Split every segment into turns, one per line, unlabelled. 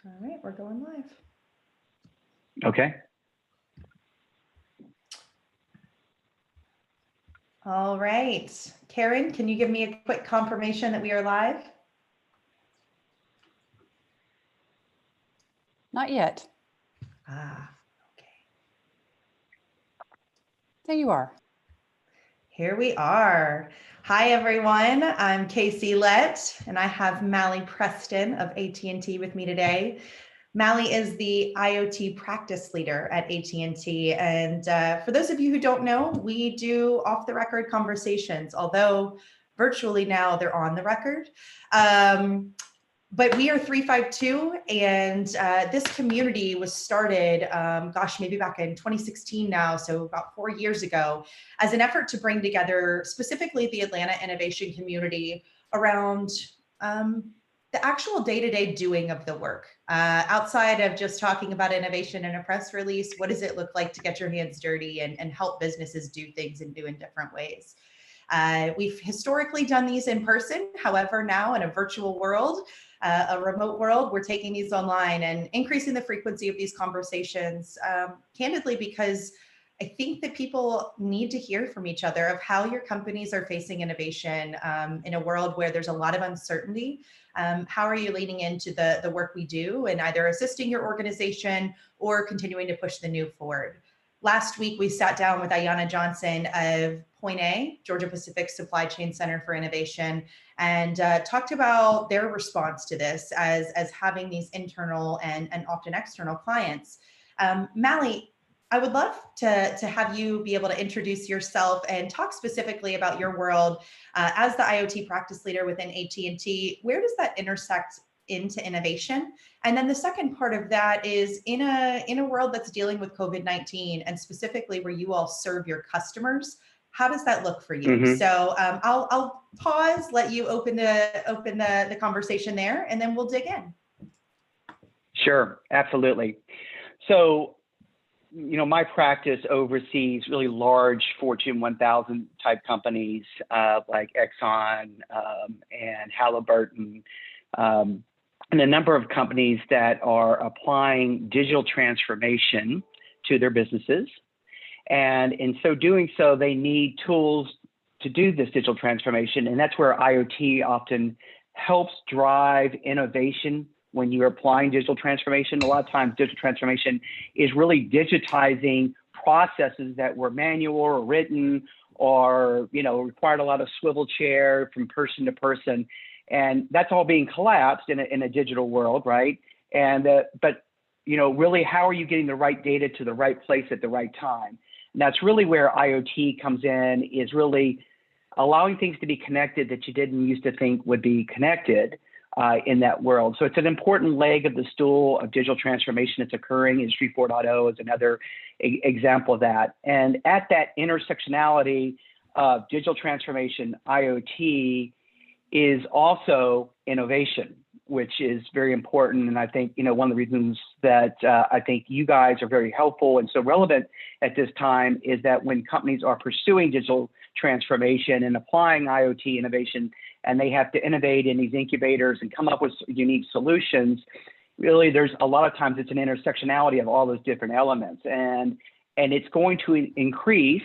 All right, we're going live.
Okay.
All right. Karen, can you give me a quick confirmation that we are live?
Not yet.
Ah, okay.
There you are.
Here we are. Hi, everyone. I'm Casey Lett, and I have Mallie Preston of AT&T with me today. Mallie is the IoT practice leader at AT&T. And for those of you who don't know, we do off-the-record conversations, although virtually now they're on the record. But we are 352, and this community was started, maybe back in 2016 now, so about 4 years ago, as an effort to bring together specifically the Atlanta innovation community around the actual day-to-day doing of the work. Outside of just talking about innovation in a press release, what does it look like to get your hands dirty and help businesses do things and do in different ways? We've historically done these in person. However, now in a virtual world, a remote world, we're taking these online and increasing the frequency of these conversations, candidly, because I think that people need to hear from each other of how your companies are facing innovation in a world where there's a lot of uncertainty. How are you leaning into the work we do and either assisting your organization or continuing to push the new forward? Last week, we sat down with Ayanna Johnson of Point A, Georgia Pacific Supply Chain Center for Innovation, and talked about their response to this as having these internal and often external clients. Mallie, I would love to have you be able to introduce yourself and talk specifically about your world as the IoT practice leader within AT&T. Where does that intersect into innovation? And then the second part of that is in a world that's dealing with COVID-19 and specifically where you all serve your customers, how does that look for you? Mm-hmm. So I'll pause, let you open the conversation there, and then we'll dig in.
Sure, absolutely. So, my practice oversees really large Fortune 1000 type companies like Exxon and Halliburton, and a number of companies that are applying digital transformation to their businesses. And in so doing so, they need tools to do this digital transformation. And that's where IoT often helps drive innovation when you're applying digital transformation. A lot of times digital transformation is really digitizing processes that were manual or written or, required a lot of swivel chair from person to person. And that's all being collapsed in a digital world, right? And but really, how are you getting the right data to the right place at the right time? And that's really where IoT comes in, is really allowing things to be connected that you didn't used to think would be connected in that world. So it's an important leg of the stool of digital transformation that's occurring. Industry 4.0 is another example of that. And at that intersectionality of digital transformation, IoT is also innovation, which is very important. And I think, one of the reasons that I think you guys are very helpful and so relevant at this time is that when companies are pursuing digital transformation and applying IoT innovation, and they have to innovate in these incubators and come up with unique solutions, really there's a lot of times it's an intersectionality of all those different elements. And it's going to increase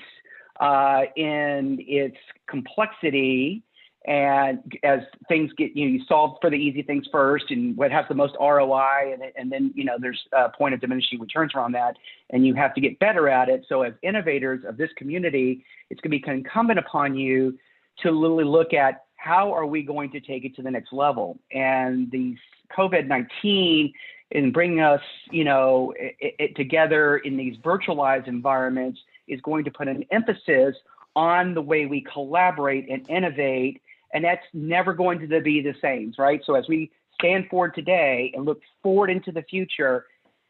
in its complexity. And as things get, you solve for the easy things first and what has the most ROI, and then, there's a point of diminishing returns around that, and you have to get better at it. So as innovators of this community, it's going to be incumbent upon you to literally look at how are we going to take it to the next level. And these COVID-19 and bringing us, it together in these virtualized environments is going to put an emphasis on the way we collaborate and innovate. And that's never going to be the same, right? So as we stand forward today and look forward into the future,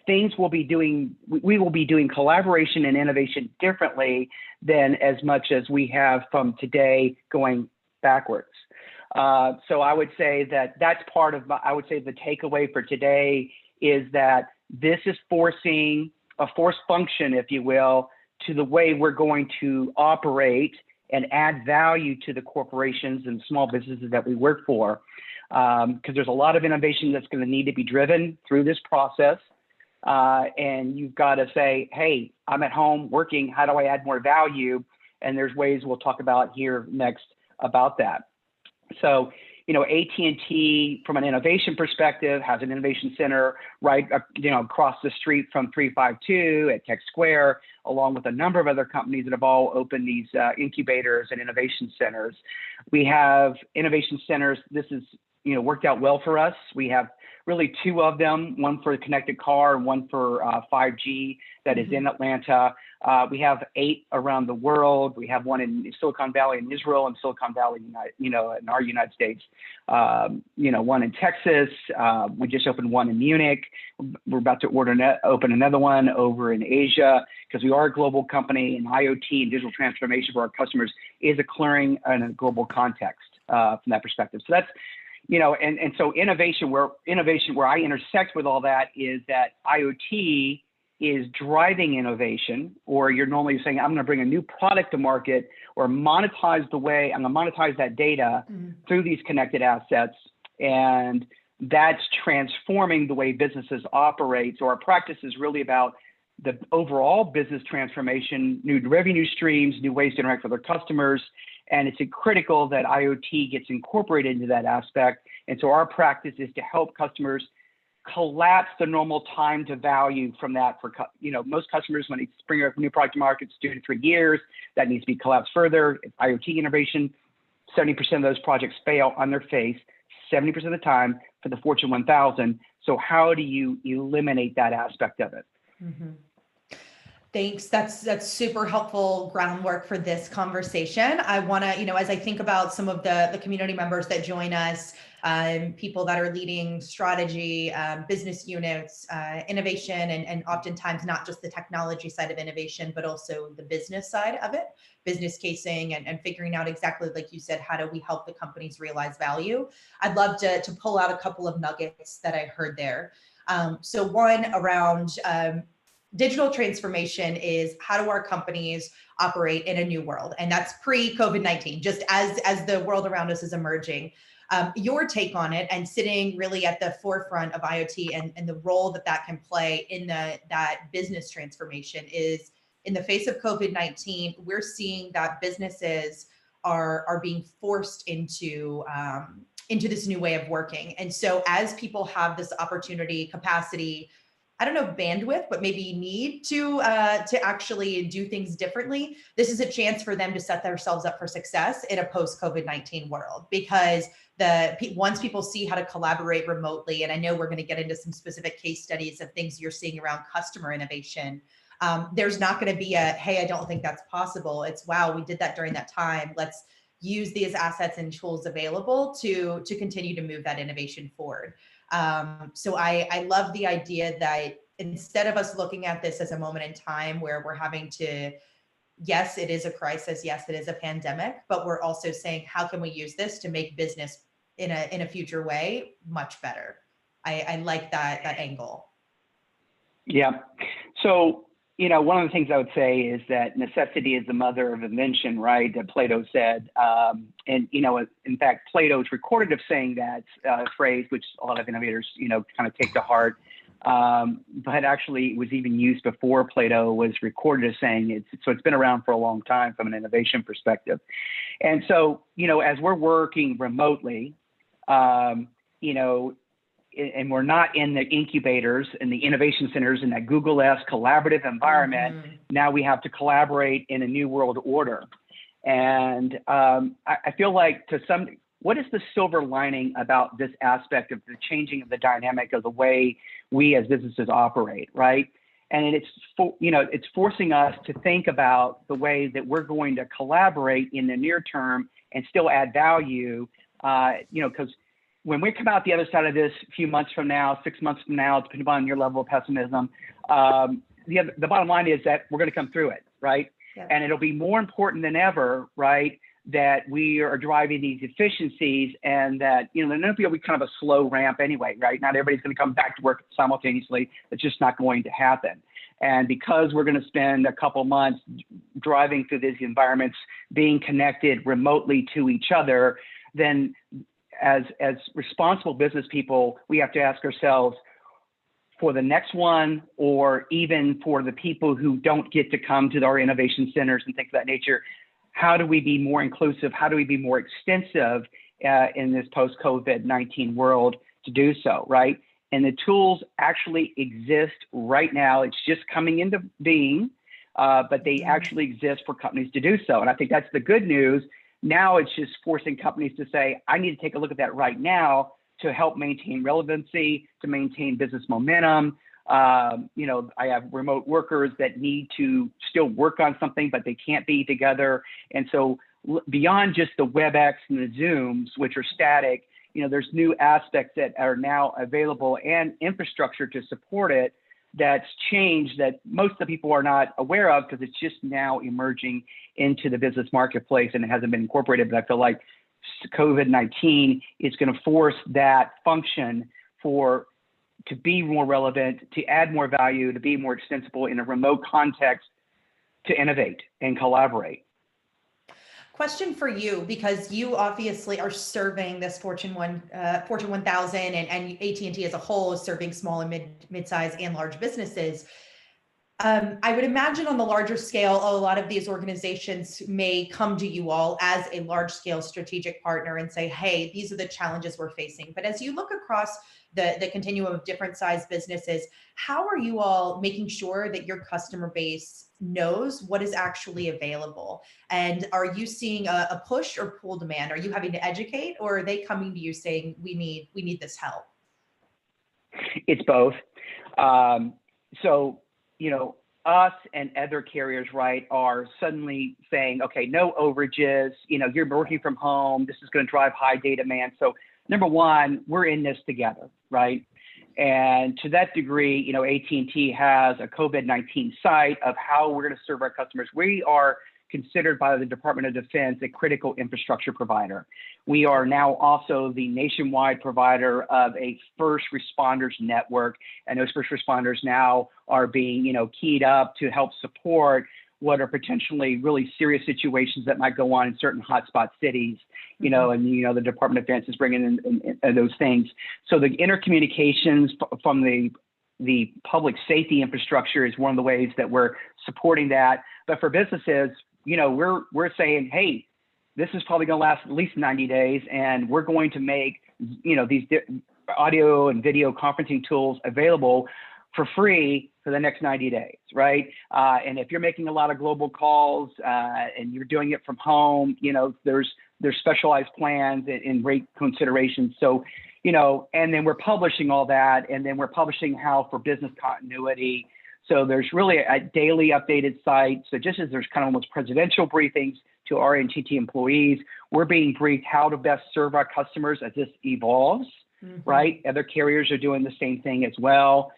we will be doing collaboration and innovation differently than as much as we have from today going backwards. So I would say that that's part of the takeaway for today is that this is forcing a force function, if you will, to the way we're going to operate and add value to the corporations and small businesses that we work for. because there's a lot of innovation that's going to need to be driven through this process. And you've got to say, hey, I'm at home working. How do I add more value? And there's ways we'll talk about here next about that. So, AT&T from an innovation perspective has an innovation center right, across the street from 352 at Tech Square, along with a number of other companies that have all opened these incubators and innovation centers. We have innovation centers. This is, worked out well for us. We have really two of them, one for the connected car and one for 5G that is in Atlanta. We have 8 around the world. We have one in Silicon Valley in Israel and Silicon Valley, in our United States. One in Texas. We just opened one in Munich. We're about to open another one over in Asia because we are a global company, and IoT and digital transformation for our customers is occurring in a global context from that perspective. So that's, and so innovation where I intersect with all that is that IoT is driving innovation, or you're normally saying, I'm going to bring a new product to market or monetize I'm going to monetize that data through these connected assets. And that's transforming the way businesses operate. So our practice is really about the overall business transformation, new revenue streams, new ways to interact with our customers. And it's critical that IoT gets incorporated into that aspect. And so our practice is to help customers collapse the normal time to value from that. For most customers, when they bring a new product to market, it's 2 to 3 years. That needs to be collapsed further. IoT innovation, 70% of those projects fail on their face, 70% of the time for the Fortune 1000. So how do you eliminate that aspect of it?
Thanks. That's super helpful groundwork for this conversation. I want to, as I think about some of the community members that join us, people that are leading strategy, business units, innovation, and oftentimes not just the technology side of innovation, but also the business side of it, business casing and figuring out exactly, like you said, how do we help the companies realize value? I'd love to pull out a couple of nuggets that I heard there. So one around digital transformation is how do our companies operate in a new world? And that's pre-COVID-19, just as the world around us is emerging. Your take on it and sitting really at the forefront of IoT and the role that can play in that business transformation is in the face of COVID-19, we're seeing that businesses are being forced into this new way of working. And so as people have this opportunity, capacity, I don't know, bandwidth, but maybe need to actually do things differently, this is a chance for them to set themselves up for success in a post-COVID-19 world. Because once people see how to collaborate remotely, and I know we're going to get into some specific case studies of things you're seeing around customer innovation, there's not going to be a, hey, I don't think that's possible. It's, wow, we did that during that time. Let's use these assets and tools available to continue to move that innovation forward. So I love the idea that instead of us looking at this as a moment in time where we're having to, yes, it is a crisis. Yes, it is a pandemic, but we're also saying, how can we use this to make business in a future way much better? I like that angle. Yeah.
So, one of the things I would say is that necessity is the mother of invention, right? That Plato said. And, in fact, Plato is recorded of saying that phrase, which a lot of innovators, kind of take to heart. But actually it was even used before Plato was recorded as saying it. So it's been around for a long time from an innovation perspective. And so, as we're working remotely, and we're not in the incubators and the innovation centers in that Google-esque collaborative environment. Now we have to collaborate in a new world order. And I feel like what is the silver lining about this aspect of the changing of the dynamic of the way we as businesses operate, right? And it's forcing us to think about the way that we're going to collaborate in the near term and still add value, because when we come out the other side of this a few months from now, 6 months from now, depending upon your level of pessimism, the bottom line is that we're going to come through it, right? Yeah. And it'll be more important than ever, right, that we are driving these efficiencies and that, there'll be kind of a slow ramp anyway, right? Not everybody's going to come back to work simultaneously. It's just not going to happen. And because we're going to spend a couple months driving through these environments, being connected remotely to each other, then as responsible business people, we have to ask ourselves, for the next one, or even for the people who don't get to come to our innovation centers and things of that nature, how do we be more inclusive? How do we be more extensive in this post-COVID-19 world to do so, right? And the tools actually exist right now. It's just coming into being, but they actually exist for companies to do so. And I think that's the good news. Now it's just forcing companies to say, I need to take a look at that right now to help maintain relevancy, to maintain business momentum. You know, I have remote workers that need to still work on something, but they can't be together. And so beyond just the WebEx and the Zooms, which are static, you know, there's new aspects that are now available and infrastructure to support it that's changed that most of the people are not aware of because it's just now emerging into the business marketplace and it hasn't been incorporated. But I feel like COVID-19 is going to force that function to be more relevant, to add more value, to be more extensible in a remote context, to innovate and collaborate.
Question for you, because you obviously are serving this Fortune 1000 and AT&T as a whole is serving small and mid-size and large businesses. I would imagine on the larger scale, a lot of these organizations may come to you all as a large scale strategic partner and say, hey, these are the challenges we're facing. But as you look across the continuum of different size businesses, how are you all making sure that your customer base knows what is actually available? And are you seeing a push or pull demand? Are you having to educate, or are they coming to you saying, we need this help?
It's both. So, you know, us and other carriers, right, are suddenly saying, okay, no overages, you know, you're working from home, this is going to drive high data demand. So number one, we're in this together, right? And to that degree, you know, AT&T has a COVID-19 site of how we're going to serve our customers. We are considered by the Department of Defense a critical infrastructure provider. We are now also the nationwide provider of a first responders network, and those first responders now are being, you know, keyed up to help support what are potentially really serious situations that might go on in certain hotspot cities, you know, and, you know, the Department of Defense is bringing in those things. So the intercommunications from the public safety infrastructure is one of the ways that we're supporting that. But for businesses, you know, we're saying, hey, this is probably going to last at least 90 days, and we're going to make, you know, these audio and video conferencing tools available for free for the next 90 days, right? And if you're making a lot of global calls and you're doing it from home, you know, there's specialized plans and rate considerations. So, you know, and then we're publishing all that, and then we're publishing how for business continuity. So there's really a daily updated site. So just as there's kind of almost presidential briefings to our NTT employees, we're being briefed how to best serve our customers as this evolves, right? Other carriers are doing the same thing as well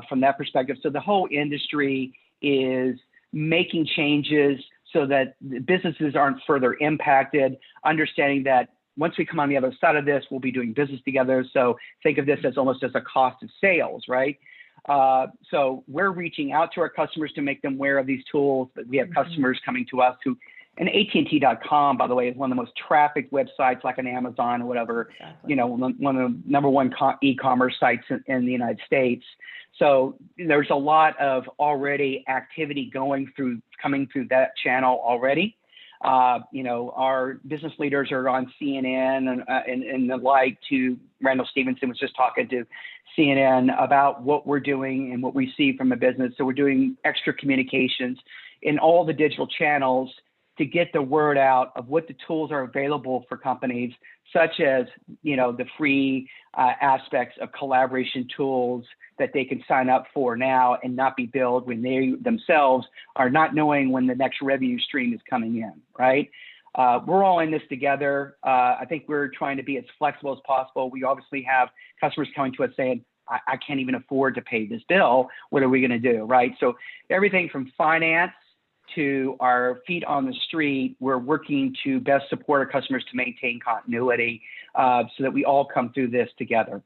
from that perspective. So the whole industry is making changes so that businesses aren't further impacted, understanding that once we come on the other side of this, we'll be doing business together. So think of this as almost as a cost of sales, right? So we're reaching out to our customers to make them aware of these tools, but we have customers coming to us who, and AT&T.com, by the way, is one of the most trafficked websites like an Amazon or whatever, you know, one of the number one e-commerce sites in the United States. So there's a lot of already activity coming through that channel already. You know, our business leaders are on CNN and the like. To Randall Stevenson was just talking to CNN about what we're doing and what we see from the business. So we're doing extra communications in all the digital channels to get the word out of what the tools are available for companies, such as, you know, the free aspects of collaboration tools that they can sign up for now and not be billed when they themselves are not knowing when the next revenue stream is coming in, right? We're all in this together. I think we're trying to be as flexible as possible. We obviously have customers coming to us saying, I can't even afford to pay this bill. What are we going to do, right? So everything from finance to our feet on the street, we're working to best support our customers to maintain continuity so that we all come through this together.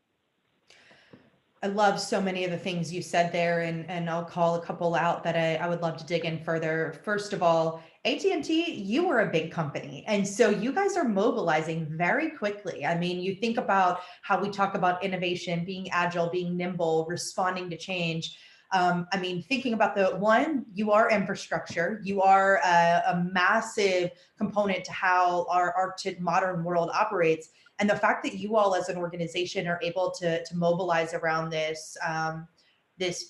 I love so many of the things you said there, and I'll call a couple out that I would love to dig in further. First of all, AT&T, you are a big company, and so you guys are mobilizing very quickly. I mean, you think about how we talk about innovation, being agile, being nimble, responding to change. I mean, thinking about the one, you are infrastructure, you are a massive component to how our modern world operates. And the fact that you all as an organization are able to mobilize around this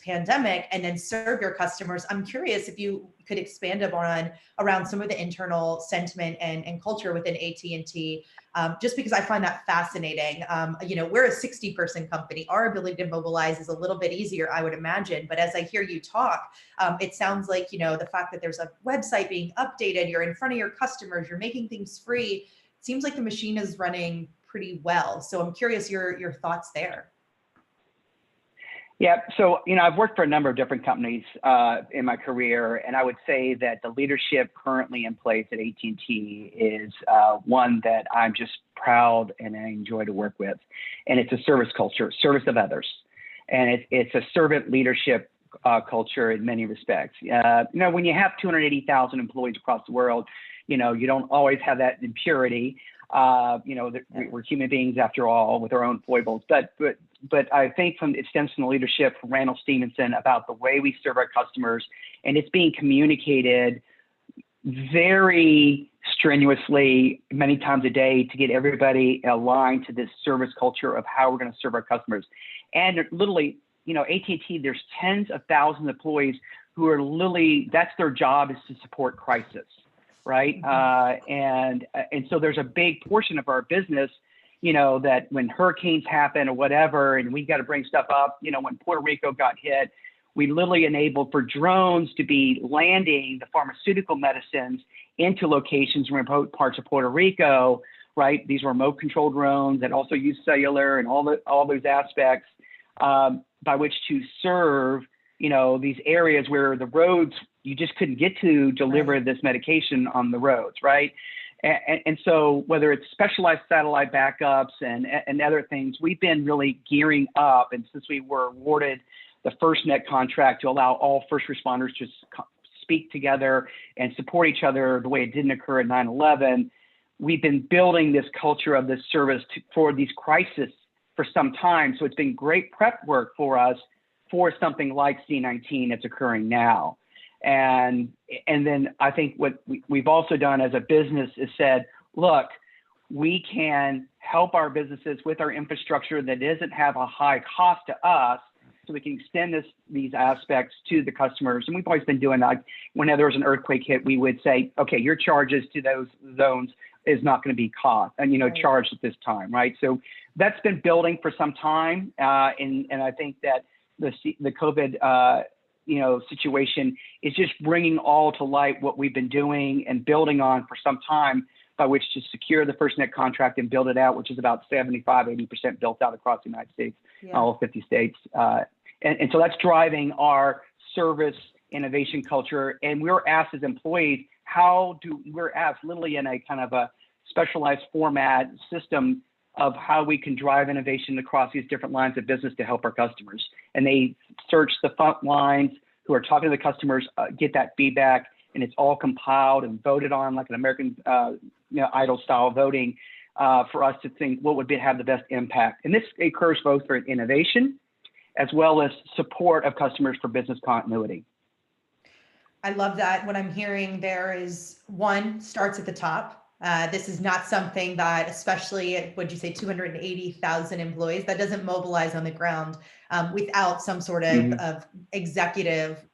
pandemic and then serve your customers, I'm curious if you could expand upon around some of the internal sentiment and culture within AT&T, just because I find that fascinating. We're a 60-person company. Our ability to mobilize is a little bit easier, I would imagine. But as I hear you talk, it sounds like, the fact that there's a website being updated, you're in front of your customers, you're making things free. It seems like the machine is running pretty well. So I'm curious your thoughts there.
Yeah, so I've worked for a number of different companies in my career, and I would say that the leadership currently in place at AT&T is one that I'm just proud and I enjoy to work with, and it's a service culture, service of others, and it's a servant leadership culture in many respects. When you have 280,000 employees across the world, you don't always have that in purity. We're human beings after all, with our own foibles, but I think it stems from the leadership from Randall Stevenson about the way we serve our customers, and it's being communicated very strenuously many times a day to get everybody aligned to this service culture of how we're going to serve our customers. And literally, AT&T, there's tens of thousands of employees who are literally, that's their job, is to support crisis, right? And so there's a big portion of our business, that when hurricanes happen or whatever, and we got to bring stuff up, when Puerto Rico got hit, we literally enabled for drones to be landing the pharmaceutical medicines into locations in remote parts of Puerto Rico, right? These were remote controlled drones that also use cellular and all those aspects by which to serve, these areas where the roads, you just couldn't get to deliver this medication on the roads, right? And so whether it's specialized satellite backups and other things, we've been really gearing up. And since we were awarded the FirstNet contract to allow all first responders to speak together and support each other the way it didn't occur at 9/11, we've been building this culture of this service for these crises for some time. So it's been great prep work for us for something like C-19 that's occurring now. And then I think what we've also done as a business is said, look, we can help our businesses with our infrastructure that doesn't have a high cost to us, so we can extend these aspects to the customers. And we've always been doing that. Whenever there was an earthquake hit, we would say, okay, your charges to those zones is not going to be cost and charged at this time, right? So that's been building for some time, and I think that the COVID situation is just bringing all to light what we've been doing and building on for some time, by which to secure the FirstNet contract and build it out, which is about 75–80% built out across the United States, all 50 states. And so that's driving our service innovation culture. And we're asked as employees, we're asked literally in a kind of a specialized format system of how we can drive innovation across these different lines of business to help our customers. And they search the front lines who are talking to the customers, get that feedback, and it's all compiled and voted on like an American Idol style voting for us to think what would have the best impact. And this occurs both for innovation as well as support of customers for business continuity.
I love that. What I'm hearing there is, one, starts at the top. This is not something that, especially at, what'd you say, 280,000 employees, that doesn't mobilize on the ground without some sort of executive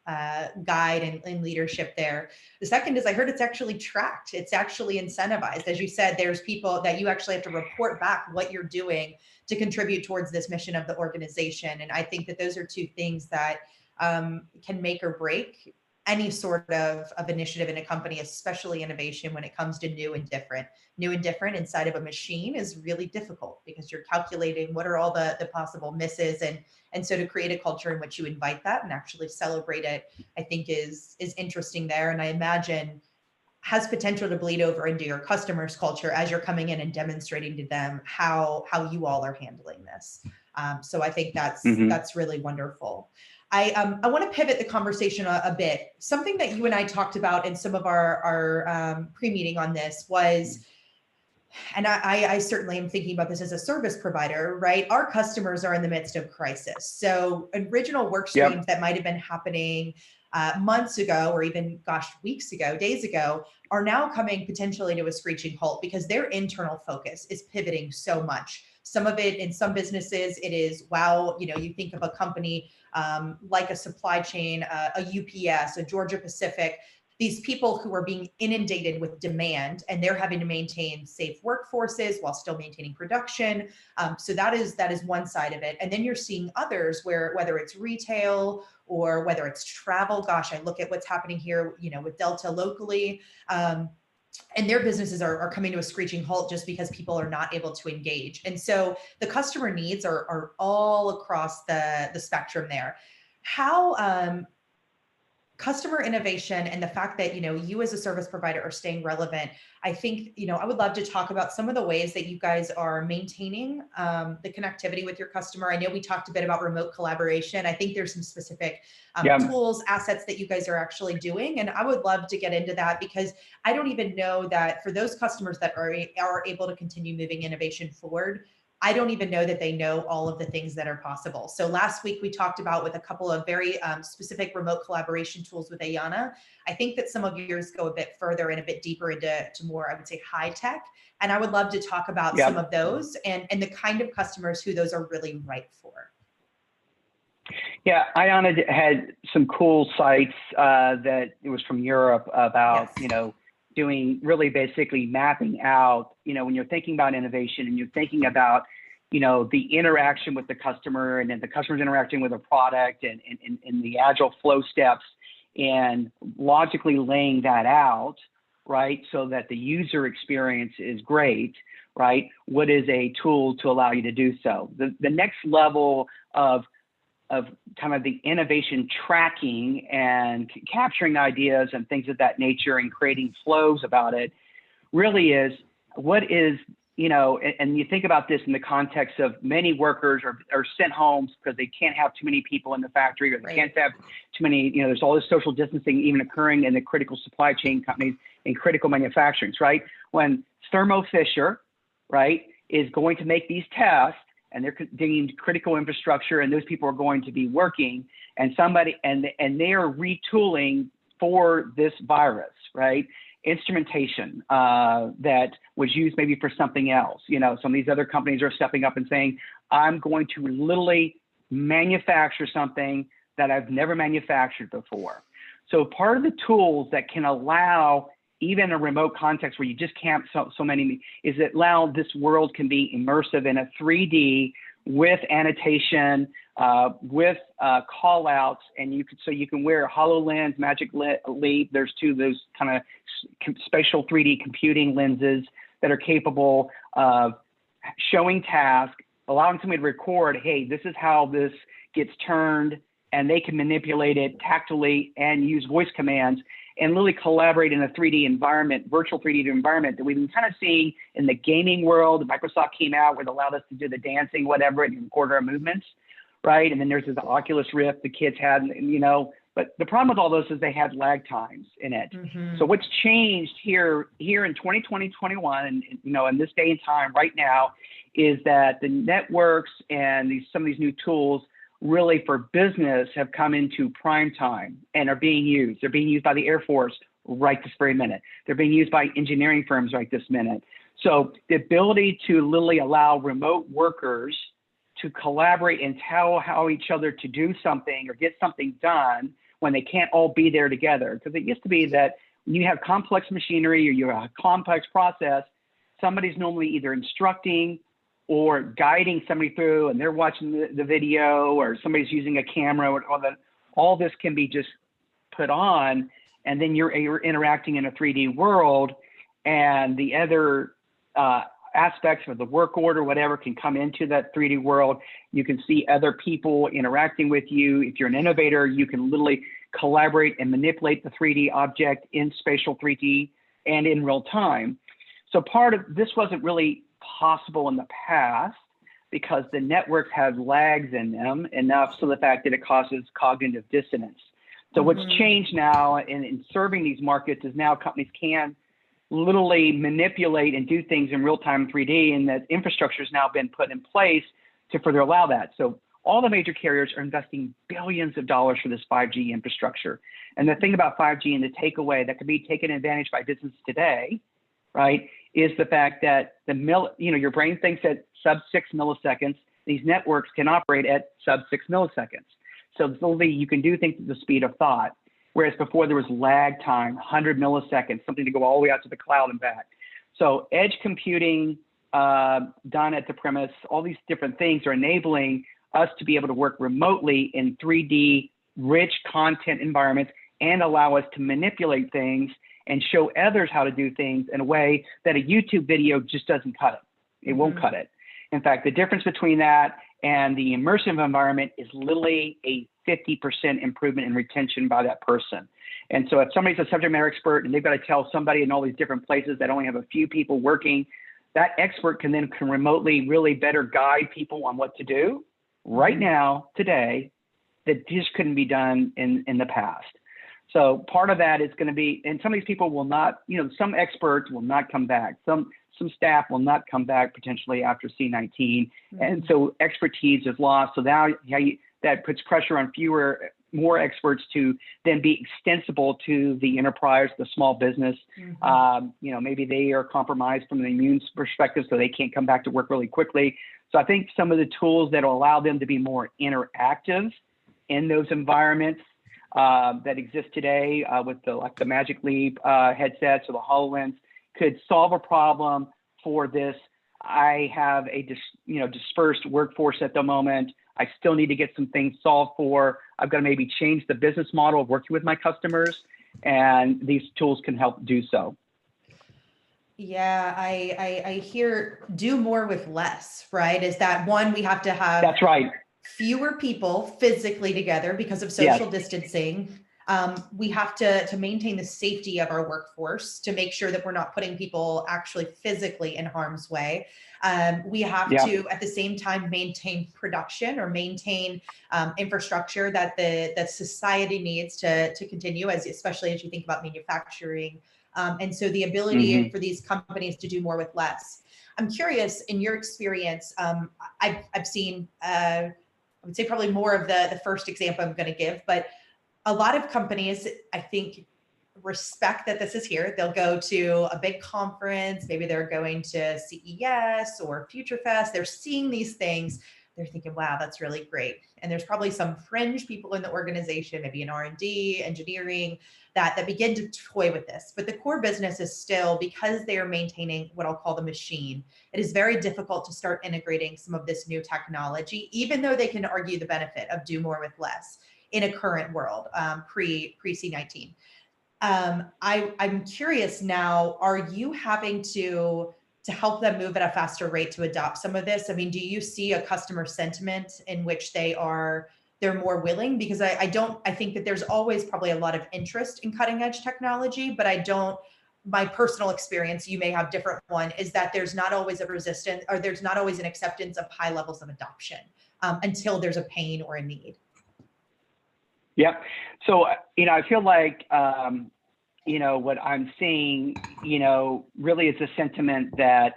guide and leadership there. The second is, I heard it's actually tracked. It's actually incentivized. As you said, there's people that you actually have to report back what you're doing to contribute towards this mission of the organization. And I think that those are two things that can make or break any sort of initiative in a company, especially innovation, when it comes to new and different. New and different inside of a machine is really difficult because you're calculating what are all the possible misses. And so to create a culture in which you invite that and actually celebrate it, I think is interesting there. And I imagine has potential to bleed over into your customers' culture as you're coming in and demonstrating to them how you all are handling this. So I think
Mhm.
that's really wonderful. I want to pivot the conversation a bit. Something that you and I talked about in some of our pre-meeting on this was, and I certainly am thinking about this as a service provider, right? Our customers are in the midst of crisis. So original work streams
Yep.
that might have been happening months ago, or even, gosh, weeks ago, days ago, are now coming potentially to a screeching halt because their internal focus is pivoting so much. Some of it, in some businesses, it is, wow, you think of a company like a supply chain, a UPS, a Georgia Pacific, these people who are being inundated with demand, and they're having to maintain safe workforces while still maintaining production. So that is one side of it. And then you're seeing others where, whether it's retail or whether it's travel, gosh, I look at what's happening here, with Delta locally. And their businesses are coming to a screeching halt just because people are not able to engage. And so the customer needs are all across the spectrum there. How customer innovation and the fact that you as a service provider are staying relevant, I think I would love to talk about some of the ways that you guys are maintaining the connectivity with your customer. I know we talked a bit about remote collaboration. I think there's some specific
Yeah.
tools, assets that you guys are actually doing, and I would love to get into that, because I don't even know that for those customers that are able to continue moving innovation forward, I don't even know that they know all of the things that are possible. So last week we talked about with a couple of very specific remote collaboration tools with Ayana. I think that some of yours go a bit further and a bit deeper into more, I would say, high tech. And I would love to talk about some of those and the kind of customers who those are really right for.
Yeah, Ayana had some cool sites that it was from Europe about,
Yes.
Doing really basically mapping out, when you're thinking about innovation and you're thinking about, the interaction with the customer, and then the customer's interacting with a product and the agile flow steps, and logically laying that out, right? So that the user experience is great, right? What is a tool to allow you to do so? The next level of kind of the innovation tracking and capturing ideas and things of that nature and creating flows about it really is what is, and you think about this in the context of many workers are sent home because they can't have too many people in the factory, or they can't have too many, there's all this social distancing even occurring in the critical supply chain companies and critical manufacturings, right? When Thermo Fisher, right, is going to make these tests, and they're deemed critical infrastructure, and those people are going to be working, and they are retooling for this virus, right? Instrumentation that was used maybe for something else. Some of these other companies are stepping up and saying, I'm going to literally manufacture something that I've never manufactured before. So part of the tools that can allow, even a remote context where you just can't so many, is that allow this world can be immersive in a 3D with annotation, with call outs, and you can wear HoloLens, Magic Leap. There's two of those kind of spatial 3D computing lenses that are capable of showing tasks, allowing somebody to record, hey, this is how this gets turned, and they can manipulate it tactily and use voice commands and really collaborate in a 3D environment, virtual 3D environment that we've been kind of seeing in the gaming world. Microsoft came out where it allowed us to do the dancing, whatever, and record our movements, right? And then there's this Oculus Rift the kids had, but the problem with all those is they had lag times in it.
Mm-hmm.
So what's changed here in 2020, 21, and in this day and time right now, is that the networks and some of these new tools really for business have come into prime time and are being used. They're being used by the Air Force right this very minute. They're being used by engineering firms right this minute. So the ability to literally allow remote workers to collaborate and tell how each other to do something or get something done when they can't all be there together. Because it used to be that when you have complex machinery or you have a complex process, somebody's normally either instructing or guiding somebody through, and they're watching the video, or somebody's using a camera, or all this can be just put on, and then you're interacting in a 3D world, and the other aspects of the work order, whatever, can come into that 3D world. You can see other people interacting with you. If you're an innovator, you can literally collaborate and manipulate the 3D object in spatial 3D and in real time. So part of this wasn't really possible in the past, because the networks have lags in them enough so the fact that it causes cognitive dissonance. So what's changed now in serving these markets is now companies can literally manipulate and do things in real time 3D, and that infrastructure has now been put in place to further allow that. So all the major carriers are investing billions of dollars for this 5G infrastructure. And the thing about 5G and the takeaway that could be taken advantage by business today, right, is the fact that your brain thinks at sub 6 milliseconds, these networks can operate at sub 6 milliseconds. So literally you can do things at the speed of thought, whereas before there was lag time, 100 milliseconds, something to go all the way out to the cloud and back. So edge computing done at the premise, all these different things are enabling us to be able to work remotely in 3D rich content environments and allow us to manipulate things and show others how to do things in a way that a YouTube video just doesn't cut it. It won't cut it. In fact, the difference between that and the immersive environment is literally a 50% improvement in retention by that person. And so if somebody's a subject matter expert and they've got to tell somebody in all these different places that only have a few people working, that expert can remotely really better guide people on what to do right now, today, that just couldn't be done in the past. So part of that is going to be, and some of these people will not, some experts will not come back. Some staff will not come back potentially after C19. And so expertise is lost. So now that puts pressure on more experts to then be extensible to the enterprise, the small business. Maybe they are compromised from the immune perspective, so they can't come back to work really quickly. So I think some of the tools that will allow them to be more interactive in those environments that exist today with the Magic Leap headsets or the HoloLens could solve a problem for this. I have a dispersed workforce at the moment. I still need to get some things solved for. I've got to maybe change the business model of working with my customers, and these tools can help do so.
Yeah, I hear do more with less, right? Is that one, we have to have
That's right.
fewer people physically together because of social distancing. We have to maintain the safety of our workforce to make sure that we're not putting people actually physically in harm's way. We have to, at the same time, maintain production or maintain infrastructure that society needs to continue, especially as you think about manufacturing. And so the ability for these companies to do more with less. I'm curious, in your experience, I've seen, I would say probably more of the first example I'm going to give, but a lot of companies, I think, respect that this is here. They'll go to a big conference. Maybe they're going to CES or Future Fest. They're seeing these things. They're thinking, wow, that's really great. And there's probably some fringe people in the organization, maybe in R&D, engineering, that begin to toy with this. But the core business is still, because they are maintaining what I'll call the machine, it is very difficult to start integrating some of this new technology, even though they can argue the benefit of do more with less in a current world, pre-C19. I'm curious now, are you having to help them move at a faster rate to adopt some of this? I mean, do you see a customer sentiment in which they're more willing? Because I think that there's always probably a lot of interest in cutting edge technology, but my personal experience, you may have different one, is that there's not always a resistance, or there's not always an acceptance of high levels of adoption until there's a pain or a need.
Yep. So, I feel like, what I'm seeing, really is a sentiment that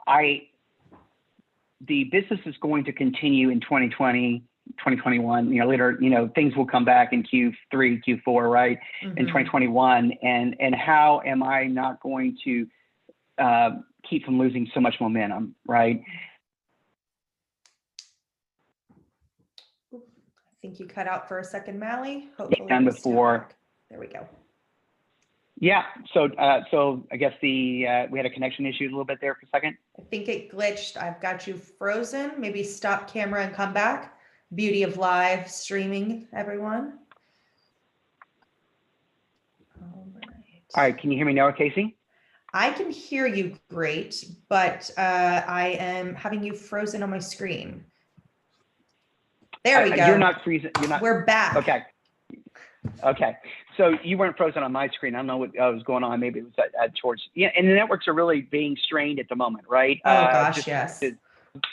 the business is going to continue in 2020, 2021, later, things will come back in Q3, Q4, right? In 2021. And how am I not going to keep from losing so much momentum, right?
I think you cut out for a second, Mallie. Hopefully
done before.
There we go.
Yeah. So I guess we had a connection issue a little bit there for a second.
I think it glitched. I've got you frozen. Maybe stop camera and come back. Beauty of live streaming, everyone. All
right. Can you hear me now, Casey?
I can hear you great, but I am having you frozen on my screen. There we go.
You're not freezing.
We're back.
Okay. So you weren't frozen on my screen. I don't know what was going on. Maybe it was towards, and the networks are really being strained at the moment, right?
Oh gosh, yes.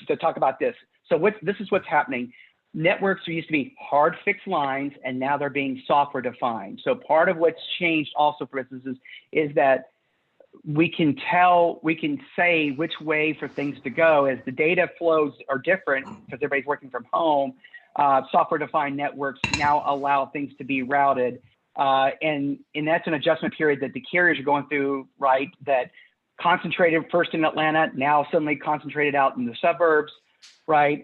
to talk about this. So this is what's happening. Networks used to be hard fixed lines, and now they're being software defined. So part of what's changed also for businesses is that we can say which way for things to go as the data flows are different because everybody's working from home. Software defined networks now allow things to be routed. And that's an adjustment period that the carriers are going through, right? That concentrated first in Atlanta, now suddenly concentrated out in the suburbs, right?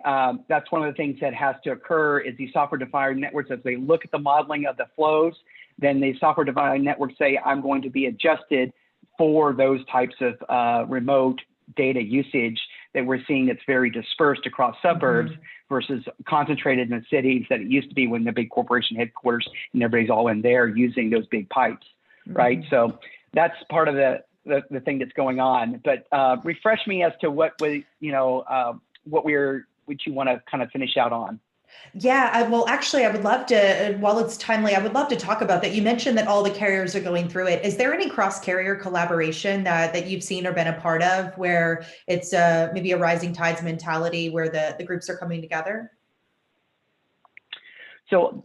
That's one of the things that has to occur is these software defined networks, as they look at the modeling of the flows, then the software defined networks say, I'm going to be adjusted for those types of remote data usage that we're seeing that's very dispersed across suburbs versus concentrated in the cities that it used to be when the big corporation headquarters and everybody's all in there using those big pipes, right? So that's part of the thing that's going on. But refresh me as to what you want to kind of finish out on.
Yeah, well, actually, I would love to, while it's timely, I would love to talk about that. You mentioned that all the carriers are going through it. Is there any cross-carrier collaboration that you've seen or been a part of where it's maybe a rising tides mentality where the groups are coming together?
So,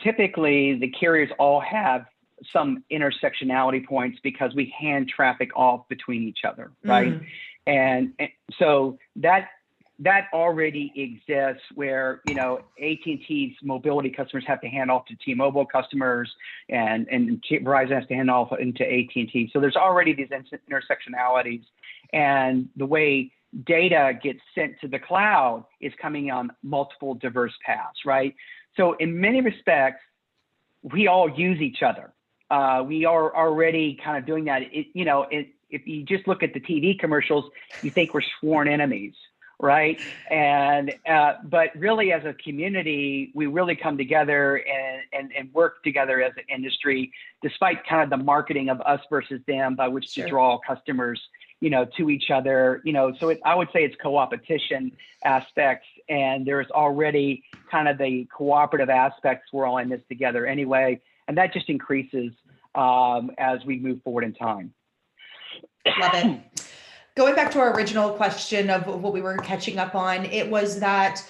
typically the carriers all have some intersectionality points because we hand traffic off between each other, right? And so that already exists where, AT&T's mobility customers have to hand off to T-Mobile customers and Verizon has to hand off into AT&T. So there's already these intersectionalities, and the way data gets sent to the cloud is coming on multiple diverse paths, right? So in many respects, we all use each other. We are already kind of doing that. If you just look at the TV commercials, you think we're sworn enemies, right? And but really, as a community, we really come together and work together as an industry, despite kind of the marketing of us versus them, by which to draw customers, to each other. So I would say it's co-opetition aspects, and there's already kind of the cooperative aspects. We're all in this together anyway, and that just increases as we move forward in time.
Love it. Going back to our original question of what we were catching up on, it was that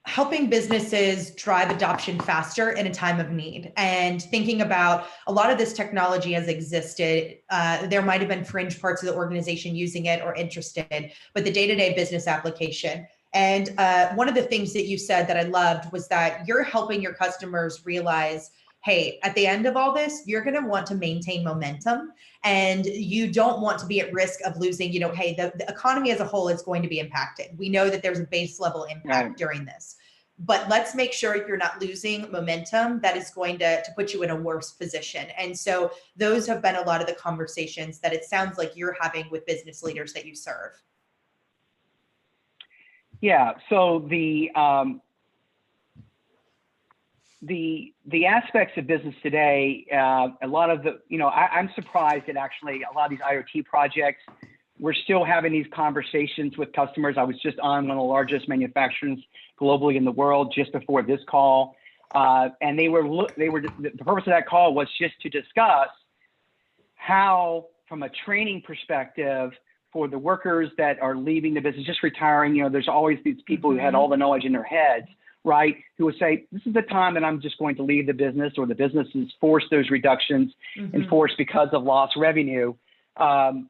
helping businesses drive adoption faster in a time of need, and thinking about a lot of this technology has existed. There might have been fringe parts of the organization using it or interested, but the day-to-day business application. And one of the things that you said that I loved was that you're helping your customers realize, hey, at the end of all this, you're going to want to maintain momentum, and you don't want to be at risk of losing, hey, the economy as a whole is going to be impacted. We know that there's a base level impact during this, but let's make sure you're not losing momentum that is going to put you in a worse position. And so those have been a lot of the conversations that it sounds like you're having with business leaders that you serve.
Yeah, so the aspects of business today, a lot of I'm surprised that actually a lot of these IoT projects, we're still having these conversations with customers. I was just on one of the largest manufacturers globally in the world just before this call, and the purpose of that call was just to discuss how, from a training perspective, for the workers that are leaving the business, just retiring, there's always these people who had all the knowledge in their heads, right, who would say, this is the time that I'm just going to leave the business, or the business has forced those reductions enforced because of lost revenue. The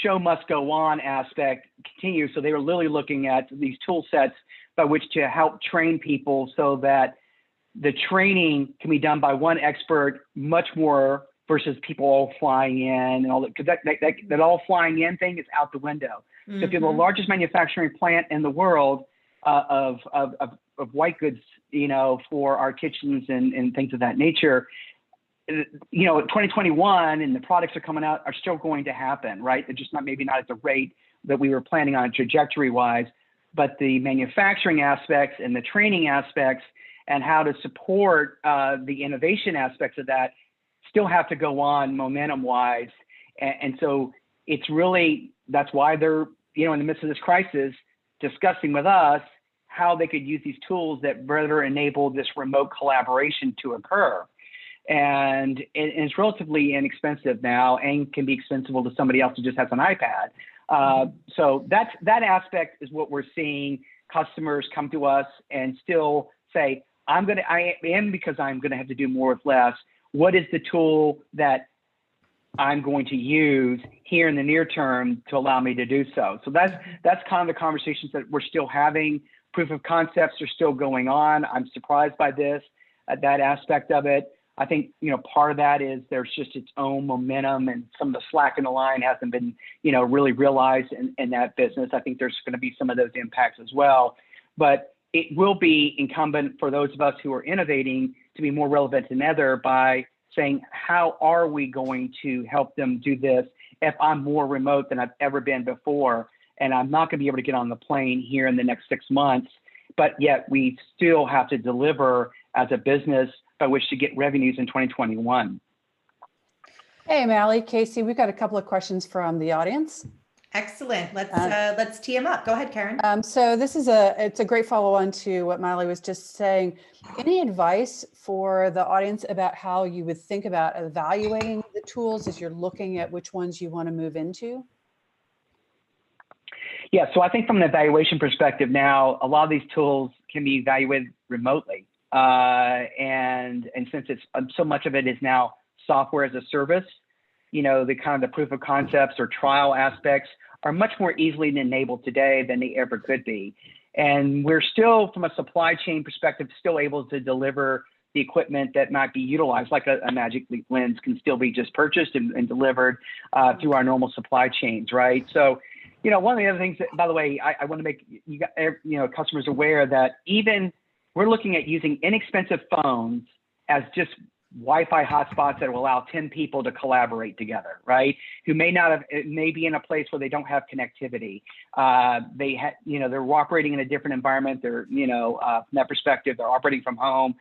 show must go on aspect continues. So they were literally looking at these tool sets by which to help train people so that the training can be done by one expert much more versus people all flying in and all that, because that all flying in thing is out the window. So if you have the largest manufacturing plant in the world, of white goods, for our kitchens and things of that nature, 2021 and the products are coming out are still going to happen, right? They're just maybe not at the rate that we were planning on trajectory wise, but the manufacturing aspects and the training aspects and how to support the innovation aspects of that still have to go on momentum wise. And so it's really, that's why they're, in the midst of this crisis, discussing with us how they could use these tools that better enable this remote collaboration to occur. And it's relatively inexpensive now and can be expensive to somebody else who just has an iPad. So that aspect is what we're seeing. Customers come to us and still say, I am because I'm going to have to do more with less. What is the tool that I'm going to use here in the near term to allow me to do so? So that's kind of the conversations that we're still having. Proof of concepts are still going on. I'm surprised by that aspect of it. I think, part of that is there's just its own momentum, and some of the slack in the line hasn't been, really realized in that business. I think there's going to be some of those impacts as well, but it will be incumbent for those of us who are innovating to be more relevant than ever by saying, how are we going to help them do this if I'm more remote than I've ever been before, and I'm not going to be able to get on the plane here in the next 6 months, but yet we still have to deliver as a business by which to get revenues in 2021.
Hey, Mallie, Casey, we've got a couple of questions from the audience.
Excellent. Let's tee them up. Go ahead, Karen.
So it's a great follow-on to what Mallie was just saying. Any advice for the audience about how you would think about evaluating the tools as you're looking at which ones you want to move into?
Yeah, so I think from an evaluation perspective now, a lot of these tools can be evaluated remotely. And since it's so much of it is now software as a service, the kind of the proof of concepts or trial aspects are much more easily enabled today than they ever could be. And we're still, from a supply chain perspective, still able to deliver the equipment that might be utilized, like a Magic Leap lens can still be just purchased and delivered through our normal supply chains, right? So, one of the other things that, by the way, I want to make customers aware that even we're looking at using inexpensive phones as just Wi-Fi hotspots that will allow 10 people to collaborate together, right? Who may be in a place where they don't have connectivity. They're operating in a different environment. They're, from that perspective, they're operating from home.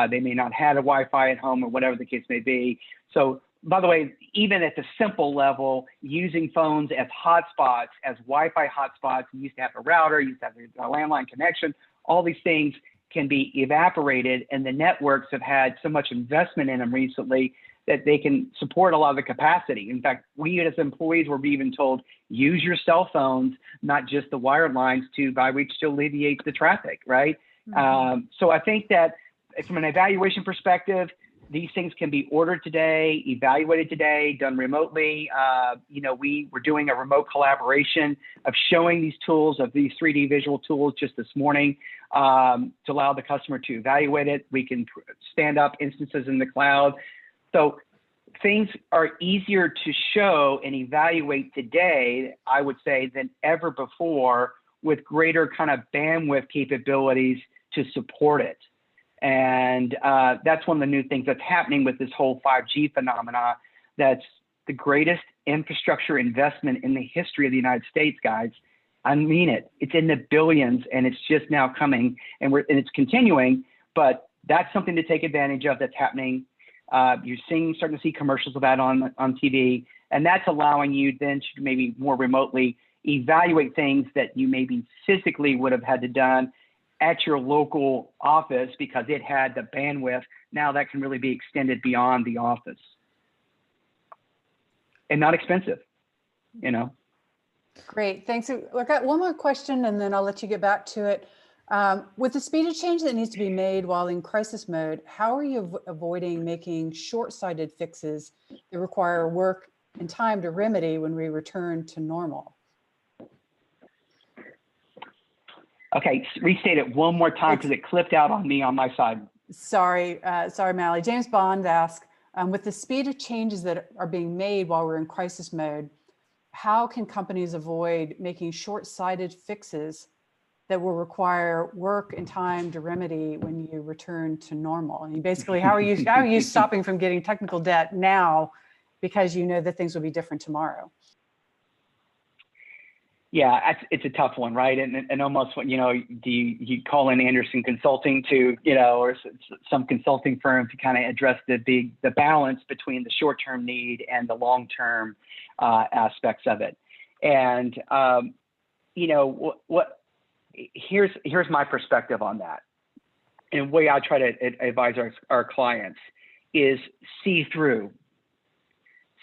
They may not have a Wi-Fi at home or whatever the case may be. So, by the way, even at the simple level, using phones as hotspots, as Wi-Fi hotspots, you used to have a router, you used to have a landline connection, all these things can be evaporated, and the networks have had so much investment in them recently that they can support a lot of the capacity. In fact, we as employees were even told, use your cell phones, not just the wired lines, by which to alleviate the traffic, right? Mm-hmm. So I think that from an evaluation perspective, these things can be ordered today, evaluated today, done remotely. We were doing a remote collaboration of showing these tools, of these 3D visual tools just this morning to allow the customer to evaluate it. We can stand up instances in the cloud. So things are easier to show and evaluate today, I would say, than ever before, with greater kind of bandwidth capabilities to support it. And that's one of the new things that's happening with this whole 5G phenomena. That's the greatest infrastructure investment in the history of the United States, guys. I mean it. It's in the billions, and it's just now coming, and it's continuing. But that's something to take advantage of. That's happening. You're starting to see commercials of that on TV, and that's allowing you then to maybe more remotely evaluate things that you maybe physically would have had to done at your local office because it had the bandwidth. Now that can really be extended beyond the office and not expensive,
Great, thanks. I've got one more question and then I'll let you get back to it. With the speed of change that needs to be made while in crisis mode, how are you avoiding making short-sighted fixes that require work and time to remedy when we return to normal?
Okay, restate it one more time because it clipped out on me on my side.
Sorry, Mallie. James Bond asked, with the speed of changes that are being made while we're in crisis mode, how can companies avoid making short-sighted fixes that will require work and time to remedy when you return to normal? And basically, how are you stopping from getting technical debt now because you know that things will be different tomorrow?
Yeah, it's a tough one, right? And almost, do you call in Anderson Consulting to, or some consulting firm to kind of address the balance between the short-term need and the long-term aspects of it. And, here's my perspective on that. And the way I try to advise our clients is see through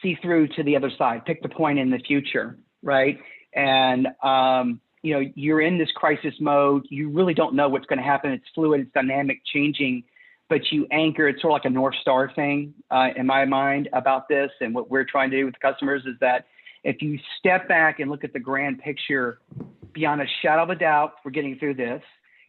to the other side, pick the point in the future, right? And, you're in this crisis mode. You really don't know what's going to happen. It's fluid, it's dynamic, changing, but you anchor. It's sort of like a North Star thing in my mind about this. And what we're trying to do with the customers is that if you step back and look at the grand picture, beyond a shadow of a doubt, we're getting through this.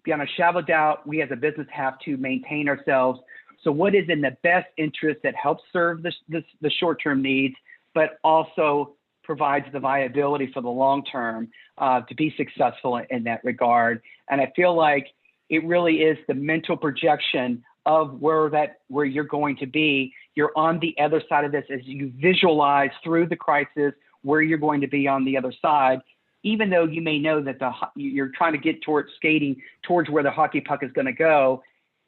Beyond a shadow of a doubt, we as a business have to maintain ourselves. So what is in the best interest that helps serve the short-term needs, but also provides the viability for the long term to be successful in that regard. And I feel like it really is the mental projection of where you're going to be. You're on the other side of this as you visualize through the crisis where you're going to be on the other side, even though you may know that you're trying to get towards skating towards where the hockey puck is going to go.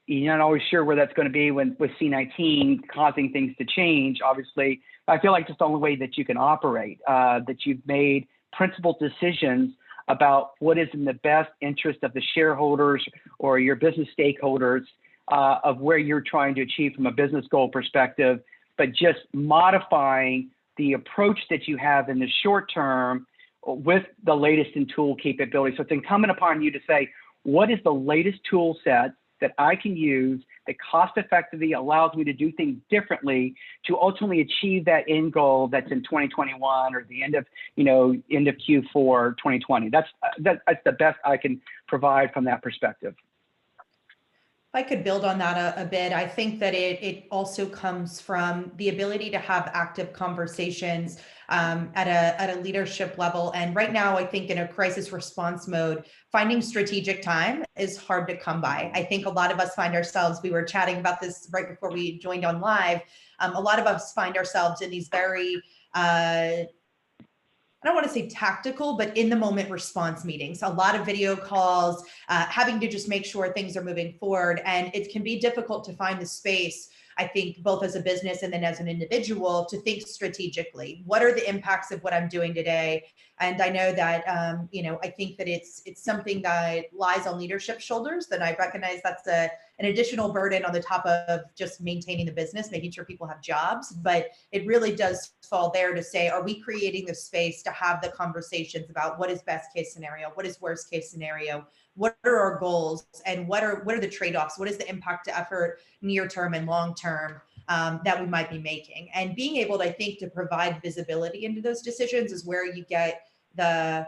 You're not always sure where that's going to be with C-19 causing things to change, obviously. I feel like it's the only way that you can operate, that you've made principled decisions about what is in the best interest of the shareholders or your business stakeholders of where you're trying to achieve from a business goal perspective, but just modifying the approach that you have in the short term with the latest in tool capability. So it's incumbent upon you to say, what is the latest tool set that I can use that cost effectively allows me to do things differently to ultimately achieve that end goal that's in 2021 or the end of Q4 2020. That's the best I can provide from that perspective.
If I could build on that a bit, I think that it also comes from the ability to have active conversations at a leadership level. And right now, I think in a crisis response mode, finding strategic time is hard to come by. I think a lot of us find ourselves, we were chatting about this right before we joined on live, a lot of us find ourselves in these very, I don't want to say tactical, but in the moment response meetings, a lot of video calls, having to just make sure things are moving forward. And it can be difficult to find the space, I think, both as a business and then as an individual to think strategically. What are the impacts of what I'm doing today? And I know that, I think that it's something that lies on leadership shoulders, that I recognize that's an additional burden on the top of just maintaining the business, making sure people have jobs. But it really does fall there to say, are we creating the space to have the conversations about what is best case scenario? What is worst case scenario? What are our goals? And what are the trade-offs? What is the impact to effort near term and long term that we might be making? And being able to, I think, to provide visibility into those decisions is where you get the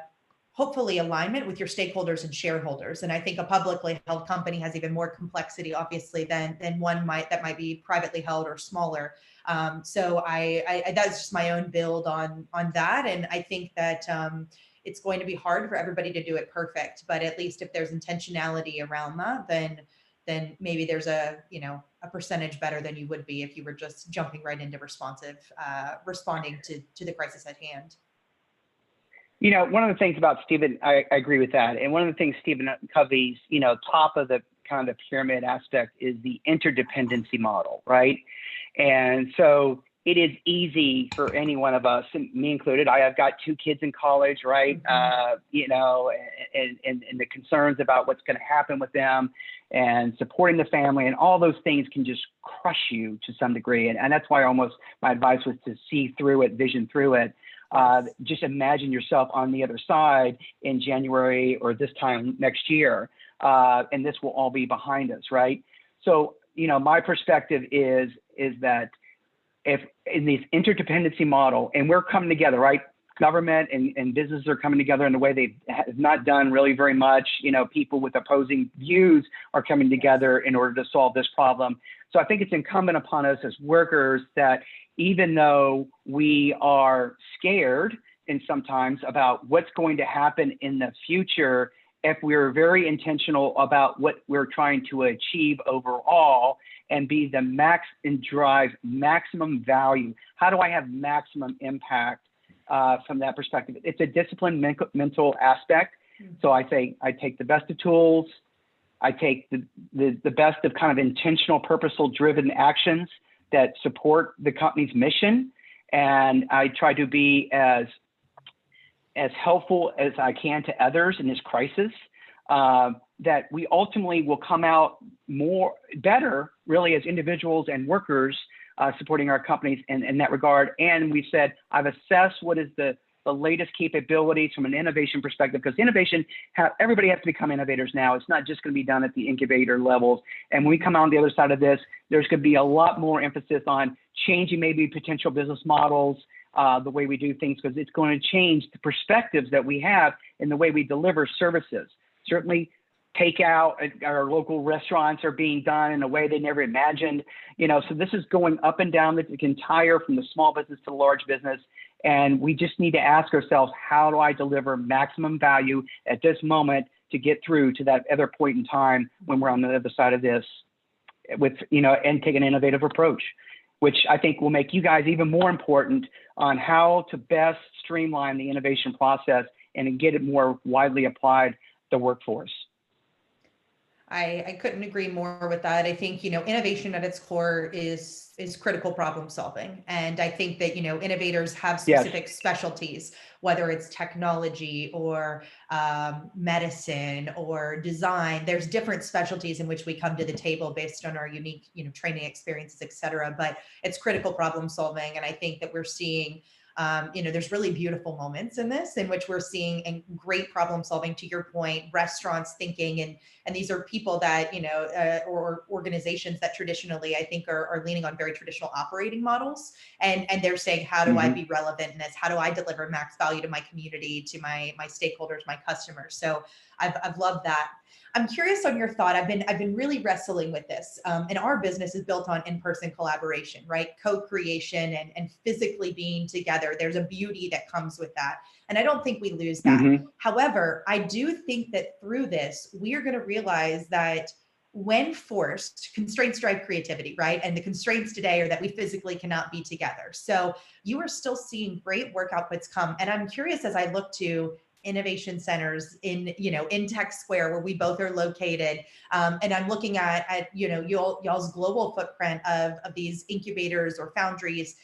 hopefully alignment with your stakeholders and shareholders. And I think a publicly held company has even more complexity, obviously, than one that might be privately held or smaller. So I that's just my own build on that. And I think that it's going to be hard for everybody to do it perfect, but at least if there's intentionality around that, then maybe there's a percentage better than you would be if you were just jumping right into responding to the crisis at hand.
One of the things about Stephen, I agree with that. And one of the things Stephen Covey's, top of the kind of pyramid aspect is the interdependency model, right? And so it is easy for any one of us, and me included. I have got 2 kids in college, right? And the concerns about what's going to happen with them and supporting the family and all those things can just crush you to some degree. And that's why almost my advice was to see through it, vision through it. Just imagine yourself on the other side in January or this time next year, and this will all be behind us, right? So, my perspective is that if in this interdependency model, and we're coming together, right? Government and businesses are coming together in a way they have not done really very much. People with opposing views are coming together in order to solve this problem. So I think it's incumbent upon us as workers that even though we are scared and sometimes about what's going to happen in the future, if we're very intentional about what we're trying to achieve overall and be the max and drive maximum value, how do I have maximum impact from that perspective? It's a disciplined mental aspect. So I say I take the best of tools. I take the best of kind of intentional, purposeful driven actions that support the company's mission. And I try to be as helpful as I can to others in this crisis, that we ultimately will come out better really as individuals and workers supporting our companies in that regard. And we said, I've assessed what is the the latest capabilities from an innovation perspective, because innovation, everybody has to become innovators now. It's not just going to be done at the incubator levels. And when we come out on the other side of this, there's going to be a lot more emphasis on changing maybe potential business models, the way we do things, because it's going to change the perspectives that we have in the way we deliver services. Certainly, takeout at our local restaurants are being done in a way they never imagined. So this is going up and down the entire, from the small business to the large business. And we just need to ask ourselves, how do I deliver maximum value at this moment to get through to that other point in time when we're on the other side of this with, and take an innovative approach, which I think will make you guys even more important on how to best streamline the innovation process and get it more widely applied to the workforce.
I couldn't agree more with that. I think, innovation at its core is critical problem solving. And I think that, innovators have specific specialties, whether it's technology or medicine or design. There's different specialties in which we come to the table based on our unique, training experiences, et cetera. But it's critical problem solving. And I think that we're seeing there's really beautiful moments in this, in which we're seeing great problem solving, to your point, restaurants thinking, and these are people that, or organizations that traditionally, I think, are leaning on very traditional operating models. And they're saying, how do I be relevant in this? How do I deliver max value to my community, to my stakeholders, my customers? So I've loved that. I'm curious on your thought. I've been really wrestling with this. And our business is built on in-person collaboration, right? Co-creation and physically being together. There's a beauty that comes with that. And I don't think we lose that. However, I do think that through this, we are going to realize that when forced, constraints drive creativity, right? And the constraints today are that we physically cannot be together. So you are still seeing great work outputs come. And I'm curious, as I look to innovation centers in Tech Square, where we both are located. And I'm looking at y'all's global footprint of these incubators or foundries.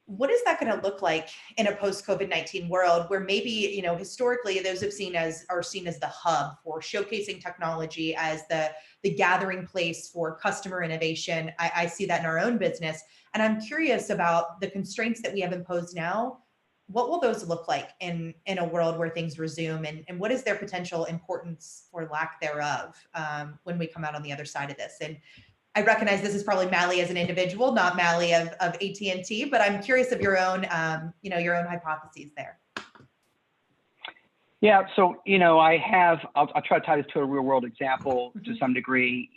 What is that going to look like in a post-COVID-19 world, where maybe, historically those are seen as the hub for showcasing technology, as the gathering place for customer innovation. I see that in our own business. And I'm curious about the constraints that we have imposed now. What will those look like in a world where things resume, and what is their potential importance or lack thereof when we come out on the other side of this? And I recognize this is probably Mallie as an individual, not Mallie of AT&T, but I'm curious of your own hypotheses there.
Yeah, so I'll try to tie this to a real world example to some degree.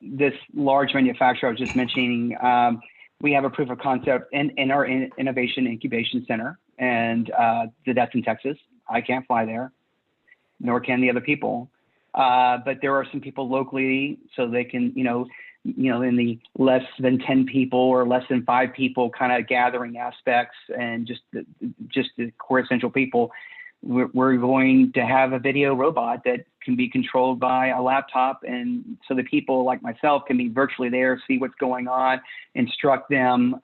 This large manufacturer I was just mentioning. We have a proof of concept in our innovation incubation center, and that's in Texas. I can't fly there, nor can the other people. But there are some people locally, so they can, in the less than 10 people or less than 5 people kind of gathering aspects, and just the core essential people. We're going to have a video robot that can be controlled by a laptop, and so the people like myself can be virtually there, see what's going on, instruct them.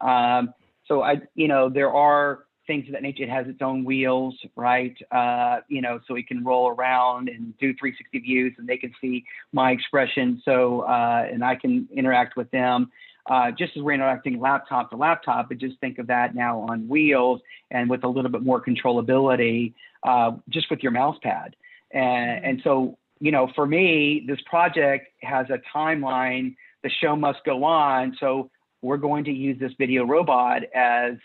So there are things of that nature. It has its own wheels, right? So it can roll around and do 360 views, and they can see my expression. So and I can interact with them. Just as we're interacting laptop to laptop, but just think of that now on wheels and with a little bit more controllability, just with your mouse pad. And so, for me, this project has a timeline. The show must go on. So we're going to use this video robot as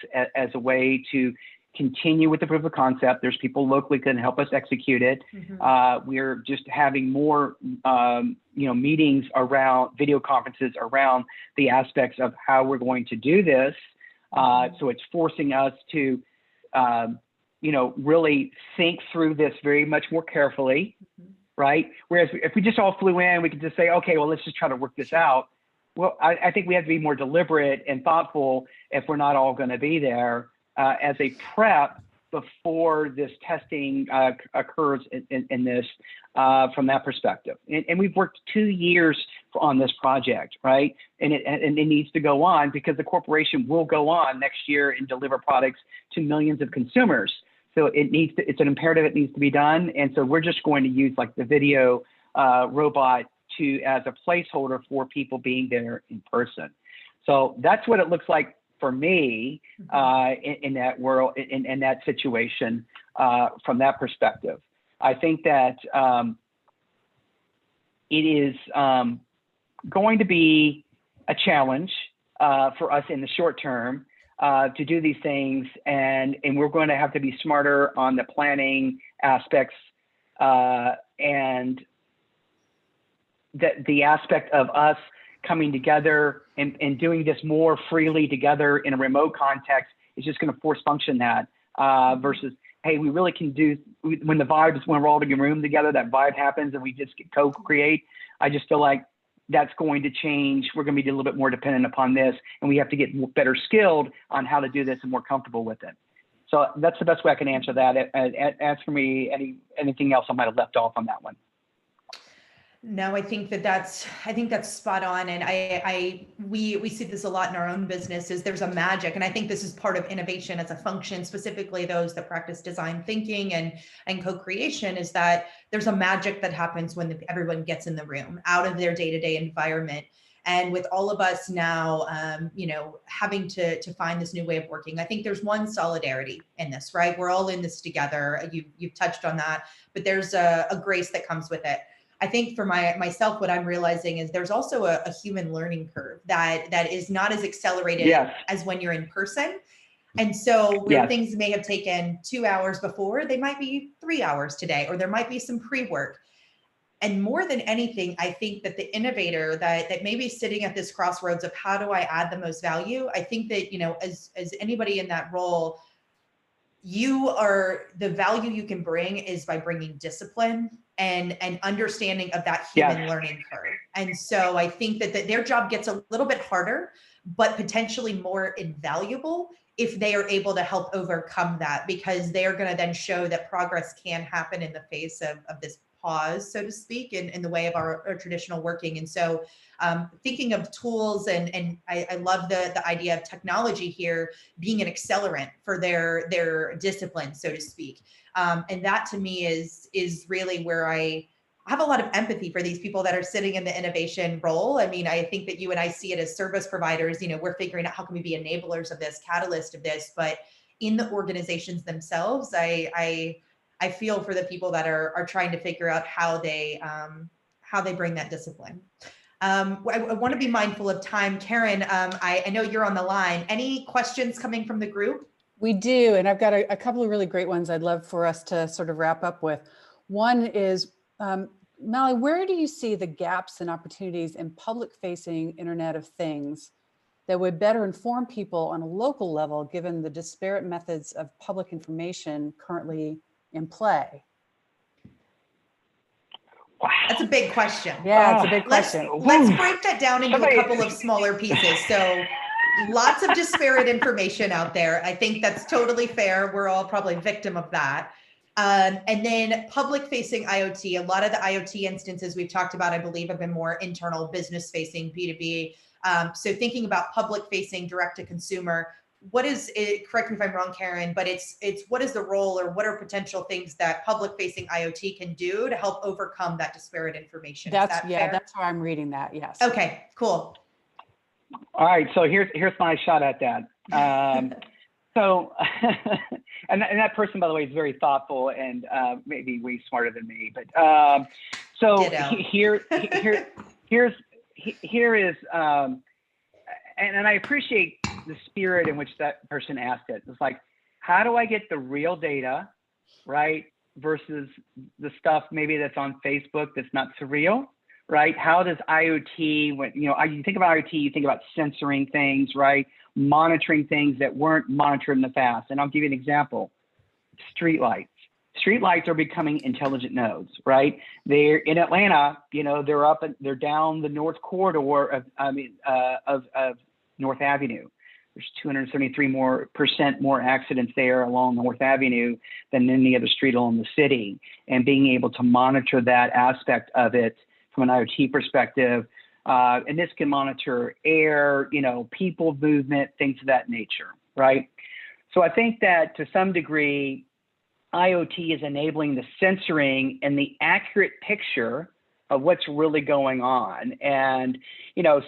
a way to continue with the proof of concept. There's people locally can help us execute it. We're just having more, meetings around video conferences around the aspects of how we're going to do this. So it's forcing us to, really think through this very much more carefully, right? Whereas if we just all flew in, we could just say, okay, well, let's just try to work this out. Well, I think we have to be more deliberate and thoughtful if we're not all going to be there as a prep before this testing occurs in this from that perspective. And we've worked 2 years on this project, right? And it needs to go on because the corporation will go on next year and deliver products to millions of consumers. So it's an imperative, it needs to be done. And so we're just going to use like the video robot as a placeholder for people being there in person. So that's what it looks like for me in that world, in that situation, from that perspective. I think that it is going to be a challenge for us in the short term to do these things, and we're going to have to be smarter on the planning aspects and the aspect of us coming together and doing this more freely together in a remote context is just going to force function that versus, hey, we really can do, when we're all in a room together, that vibe happens and we just co-create. I just feel like that's going to change. We're going to be a little bit more dependent upon this, and we have to get better skilled on how to do this and more comfortable with it. So that's the best way I can answer that. As for me, anything else I might have left off on that one.
No, I think that's spot on. And we see this a lot in our own businesses. There's a magic. And I think this is part of innovation as a function, specifically those that practice design thinking and co-creation, is that there's a magic that happens when everyone gets in the room, out of their day-to-day environment. And with all of us now, having to find this new way of working, I think there's one solidarity in this, right? We're all in this together. You've touched on that, but there's a grace that comes with it. I think for myself, what I'm realizing is there's also a human learning curve that is not as accelerated as when you're in person. And so where things may have taken 2 hours before, they might be 3 hours today, or there might be some pre-work. And more than anything, I think that the innovator that may be sitting at this crossroads of how do I add the most value, I think that, as anybody in that role, the value you can bring is by bringing discipline and understanding of that human learning curve. And so I think that their job gets a little bit harder, but potentially more invaluable if they are able to help overcome that, because they are going to then show that progress can happen in the face of this pause, so to speak, in the way of our traditional working. And so thinking of tools, and I love the idea of technology here being an accelerant for their discipline, so to speak. And that to me is really where I have a lot of empathy for these people that are sitting in the innovation role. I mean, I think that you and I see it as service providers. We're figuring out how can we be enablers of this, catalyst of this, but in the organizations themselves, I feel for the people that are trying to figure out how they bring that discipline. I want to be mindful of time. Karen, I know you're on the line. Any questions coming from the group?
We do, and I've got a couple of really great ones I'd love for us to sort of wrap up with. One is, Mallie, where do you see the gaps and opportunities in public-facing Internet of Things that would better inform people on a local level, given the disparate methods of public information currently in play?
Wow.
That's a big question.
Yeah, it's a big question.
Let's break that down into a couple of smaller pieces. So lots of disparate information out there. I think that's totally fair. We're all probably victim of that. And then public-facing IoT, a lot of the IoT instances we've talked about, I believe, have been more internal, business-facing, B2B. So thinking about public-facing, direct-to-consumer, what is it? Correct me if I'm wrong, Karen, but it's what is the role, or what are potential things that public-facing IoT can do to help overcome that disparate information?
That's how I'm reading that. Yes.
Okay, cool.
All right, so here's my shot at that. So, and that person, by the way, is very thoughtful and maybe way smarter than me. But so here is, and I appreciate the spirit in which that person asked it. It's like, how do I get the real data, right, versus the stuff maybe that's on Facebook that's not so real, right? How does IoT, when you think about IoT, you think about censoring things, right? Monitoring things that weren't monitored in the past. And I'll give you an example. Streetlights. Streetlights are becoming intelligent nodes, right? They're in Atlanta, they're down the north corridor of North Avenue. There's 273% more accidents there along North Avenue than any other street along the city. And being able to monitor that aspect of it from an IoT perspective, and this can monitor air, people movement, things of that nature, right? So I think that to some degree, IoT is enabling the censoring and the accurate picture of what's really going on. And,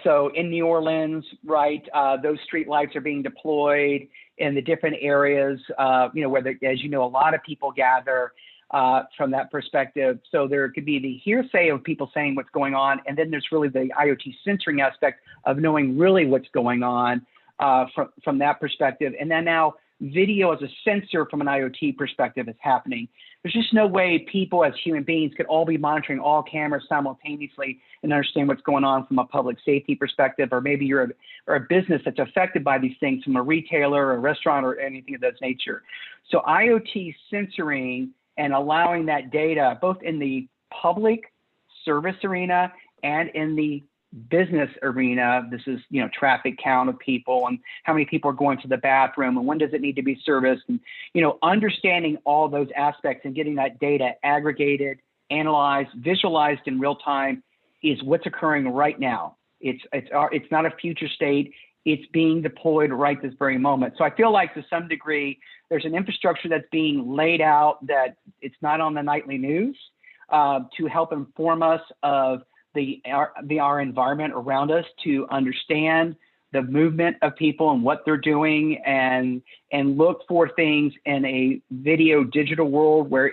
so in New Orleans, right, those street lights are being deployed in the different areas, where, as you know, a lot of people gather from that perspective. So there could be the hearsay of people saying what's going on. And then there's really the IoT censoring aspect of knowing really what's going on from that perspective. And then now video as a sensor from an IoT perspective is happening. There's just no way people as human beings could all be monitoring all cameras simultaneously and understand what's going on from a public safety perspective, or maybe you're a business that's affected by these things, from a retailer or a restaurant or anything of that nature. So IoT censoring and allowing that data both in the public service arena and in the business arena. This is, traffic count of people and how many people are going to the bathroom and when does it need to be serviced, and, understanding all those aspects and getting that data aggregated, analyzed, visualized in real time is what's occurring right now. It's not a future state. It's being deployed right this very moment. So I feel like to some degree, there's an infrastructure that's being laid out that it's not on the nightly news to help inform us of our environment around us, to understand the movement of people and what they're doing, and look for things in a video digital world where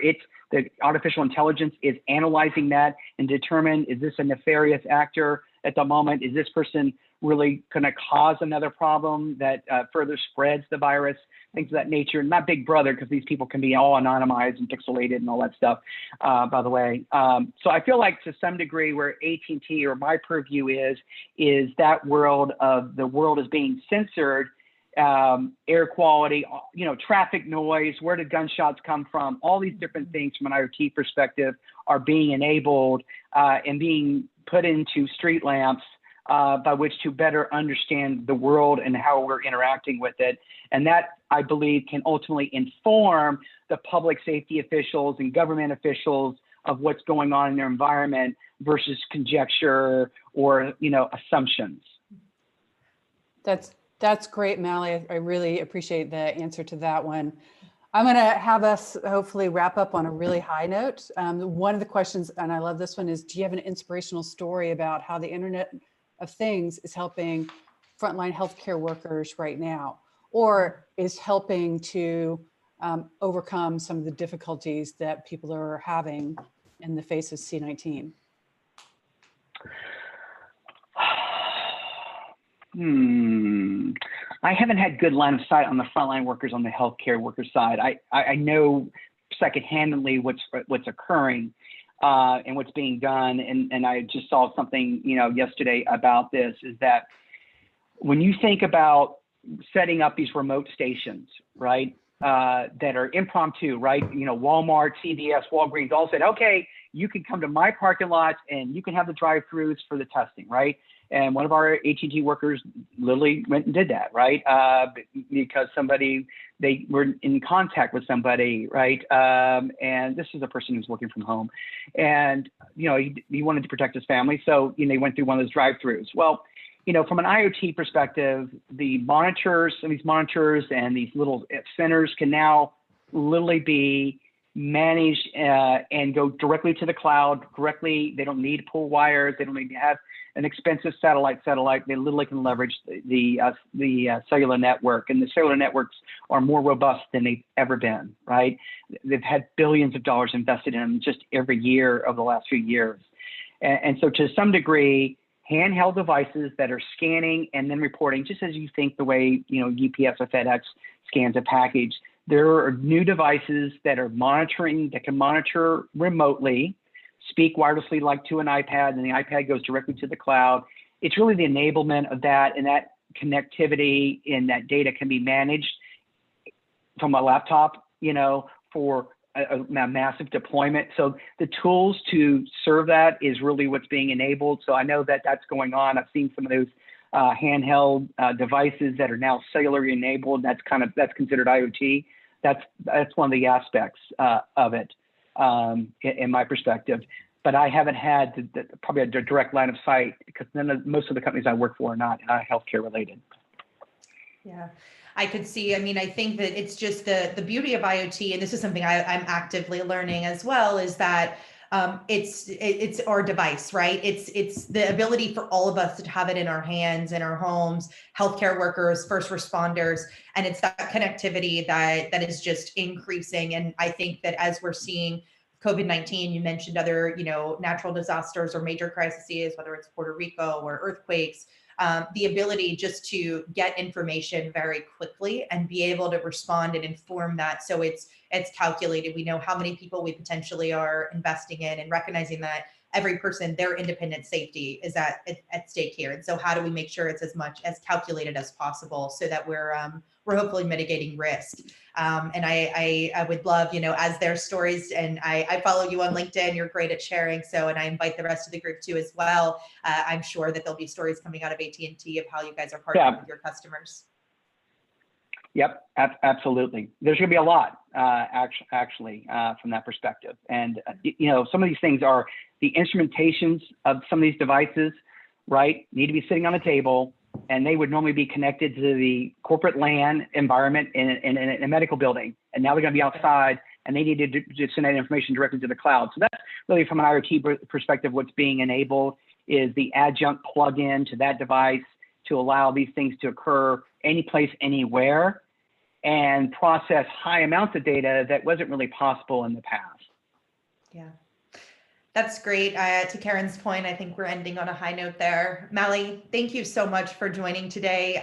the artificial intelligence is analyzing that and determine, is this a nefarious actor at the moment? Is this person really going to cause another problem that further spreads the virus? Things of that nature. Not Big Brother, because these people can be all anonymized and pixelated and all that stuff, by the way. So I feel like to some degree where AT&T or my purview is that world of the world is being censored, air quality, traffic noise, where did gunshots come from? All these different things from an IoT perspective are being enabled and being put into street lamps by which to better understand the world and how we're interacting with it. And that, I believe, can ultimately inform the public safety officials and government officials of what's going on in their environment versus conjecture or, assumptions.
That's great, Mallie. I really appreciate the answer to that one. I'm going to have us hopefully wrap up on a really high note. One of the questions, and I love this one, is do you have an inspirational story about how the Internet of Things is helping frontline healthcare workers right now, or is helping to overcome some of the difficulties that people are having in the face of C-19?
I haven't had good line of sight on the frontline workers on the healthcare worker side. I know secondhandedly what's occurring and what's being done. And I just saw something, yesterday about this, is that when you think about setting up these remote stations, right, that are impromptu, right? Walmart, CVS, Walgreens all said, okay, you can come to my parking lot and you can have the drive-throughs for the testing, right? And one of our AT&T workers literally went and did that, right? Because they were in contact with somebody, right? And this is a person who's working from home. And, he wanted to protect his family. So, they went through one of those drive-throughs. Well, from an IoT perspective, these monitors and these little centers can now literally be managed and go directly to the cloud directly. They don't need to pull wires. They don't need to have an expensive satellite. They literally can leverage the cellular network, and the cellular networks are more robust than they've ever been, right? They've had billions of dollars invested in them just every year over the last few years. And so to some degree, handheld devices that are scanning and then reporting, just as you think the way, UPS or FedEx scans a package, there are new devices that are that can monitor remotely, speak wirelessly like to an iPad, and the iPad goes directly to the cloud. It's really the enablement of that, and that connectivity and that data can be managed from a laptop, for a massive deployment. So the tools to serve that is really what's being enabled. So I know that that's going on. I've seen some of those handheld devices that are now cellularly enabled. That's considered IoT. That's one of the aspects of it in my perspective. But I haven't had probably a direct line of sight because most of the companies I work for are not healthcare related.
Yeah, I could see. I think that it's just the beauty of IoT, and this is something I'm actively learning as well, is that it's our device, right? It's the ability for all of us to have it in our hands, in our homes, healthcare workers, first responders, and it's that connectivity that is just increasing. And I think that as we're seeing COVID-19, you mentioned other, natural disasters or major crises, whether it's Puerto Rico or earthquakes, the ability just to get information very quickly and be able to respond and inform that. So it's calculated. We know how many people we potentially are investing in, and recognizing that every person, their independent safety is at stake here. And so how do we make sure it's as much as calculated as possible so that we're hopefully mitigating risk. And I would love, as their stories, and I follow you on LinkedIn, you're great at sharing. So, and I invite the rest of the group too as well. I'm sure that there'll be stories coming out of AT&T of how you guys are partnering with your customers.
Yep, absolutely. There's going to be a lot, actually, from that perspective. And, some of these things are the instrumentations of some of these devices, right, need to be sitting on a table, and they would normally be connected to the corporate LAN environment in a medical building. And now they're going to be outside, and they need to send that information directly to the cloud. So that's really, from an IoT perspective, what's being enabled is the adjunct plug-in to that device to allow these things to occur anyplace, anywhere, and process high amounts of data that wasn't really possible in the past.
Yeah, that's great. To Karen's point, I think we're ending on a high note there. Mallie, thank you so much for joining today.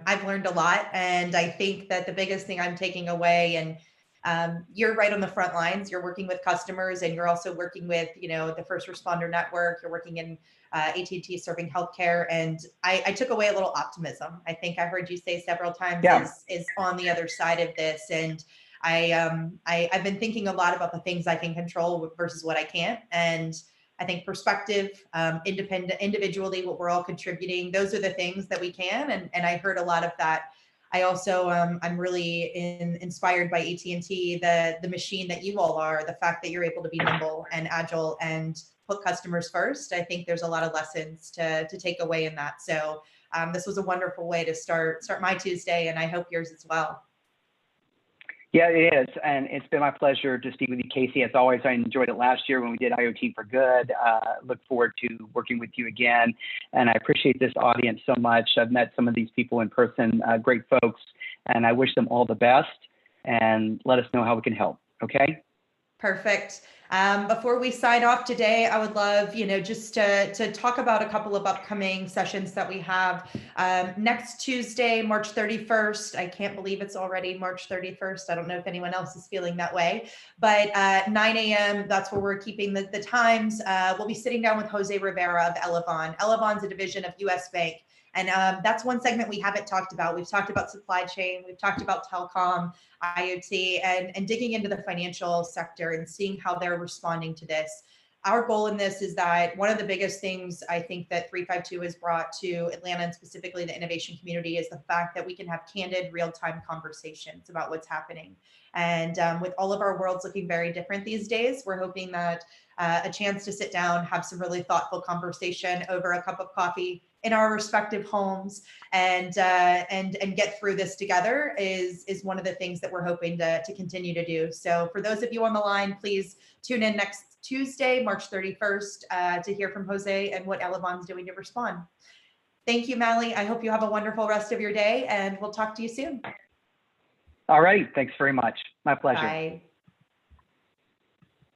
I've learned a lot, and I think that the biggest thing I'm taking away, and you're right on the front lines. You're working with customers, and you're also working with, the first responder network. You're working in AT&T serving healthcare, and I took away a little optimism. I think I heard you say several times is on the other side of this, and I've been thinking a lot about the things I can control versus what I can't, and I think perspective, individually, what we're all contributing, those are the things that we can, and I heard a lot of that. I also, I'm really inspired by AT&T, the machine that you all are, the fact that you're able to be nimble and agile and put customers first. I think there's a lot of lessons to take away in that. So this was a wonderful way to start my Tuesday, and I hope yours as well.
Yeah, it is. And it's been my pleasure to speak with you, Casey. As always, I enjoyed it last year when we did IoT for Good. Look forward to working with you again. And I appreciate this audience so much. I've met some of these people in person, great folks, and I wish them all the best. And let us know how we can help. Okay?
Perfect. Before we sign off today, I would love, just to talk about a couple of upcoming sessions that we have. Next Tuesday, March 31st. I can't believe it's already March 31st. I don't know if anyone else is feeling that way, but 9 a.m., that's where we're keeping the times. We'll be sitting down with Jose Rivera of Elevon. Elevon's a division of US Bank. And that's one segment we haven't talked about. We've talked about supply chain, we've talked about telecom, IoT, and digging into the financial sector and seeing how they're responding to this. Our goal in this is that one of the biggest things I think that 352 has brought to Atlanta, and specifically the innovation community, is the fact that we can have candid, real-time conversations about what's happening. And with all of our worlds looking very different these days, we're hoping that a chance to sit down, have some really thoughtful conversation over a cup of coffee in our respective homes, and get through this together is one of the things that we're hoping to continue to do. So for those of you on the line, please tune in next Tuesday, March 31st, to hear from Jose and what Elevon's doing to respond. Thank you, Mallie. I hope you have a wonderful rest of your day, and we'll talk to you soon.
All right. Thanks very much. My pleasure.
Bye.